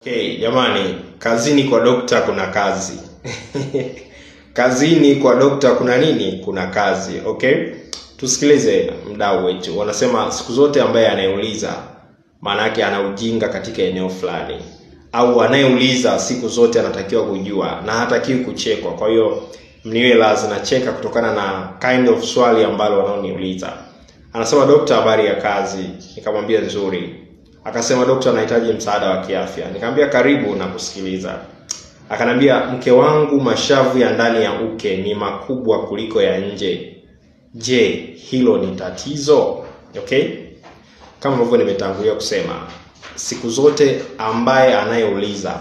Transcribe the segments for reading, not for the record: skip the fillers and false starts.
Okay, jamani, kazini kwa dokta kuna kazi. Kazini kwa dokta kuna nini? Kuna kazi. Okay? Tusikilize mdau wetu. Wanasema siku zote ambaye anayeuliza maana yake ana ujinga katika eneo fulani. Au anayeuliza siku zote anatakiwa kujua na hatakiwi kuchekwa. Kwa hiyo mniwe lazima nacheka kutokana na kind of swali ambalo wanaoniuliza. Anasema dokta, habari ya kazi? Nikamwambia nzuri. Akasema dokta, anahitaji msaada wa kiafya. Nikamwambia karibu na kusikiliza. Akanambia mke wangu mashavu ya ndani ya uke ni makubwa kuliko ya nje. Je, hilo ni tatizo? Okay? Kama ambavyo nimetangulia kusema, siku zote ambaye anayeuliza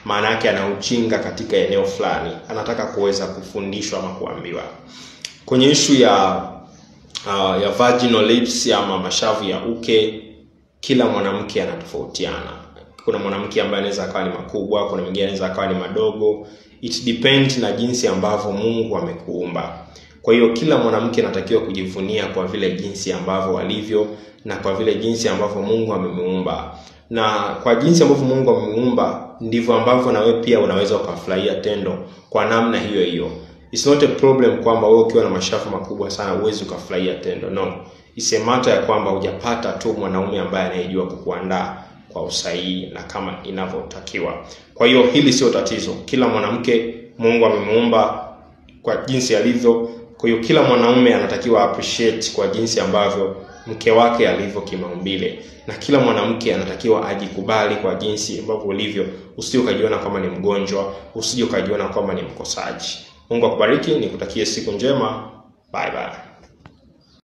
maana yake ana ujinga katika eneo fulani, anataka kuweza kufundishwa ama kuambiwa. Kwenye issue ya vaginal lips ama mashavu ya uke, kila mwanamke anatofautiana. Kuna mwanamke ambaye anaweza akawa ni makubwa, kuna mwingine anaweza akawa ni madogo. It depends na jinsi ambavyo Mungu amekuumba. Kwa hiyo kila mwanamke anatakiwa kujivunia kwa vile jinsi ambavyo alivyo na kwa vile jinsi ambavyo Mungu amemuumba. Na kwa jinsi ambavyo Mungu amemuumba ndivyo ambavyo na wewe pia unaweza ukafurahia tendo kwa namna hiyo hiyo. It's not a problem kwamba wewe ukiwa na mashavu makubwa sana uweze ukafurahia tendo. No. It's a matter ya kwamba hujapata tu mwanaume ambaye anayejua kukuandaa kwa usahihi na kama inavyotakiwa. Kwa hiyo hili sio tatizo. Kila mwanamke Mungu amemuumba kwa jinsi alivyo. Kwa hiyo kila mwanaume anatakiwa appreciate kwa jinsi ambavyo mke wake alivyo kimaumbile, na kila mwanamke anatakiwa ajikubali kwa jinsi ambavyo ulivyo. Usije ukajiona kama ni mgonjwa, usije ukajiona kama ni mkosaji. Mungu akubariki, nikutakie siku njema. Bye bye.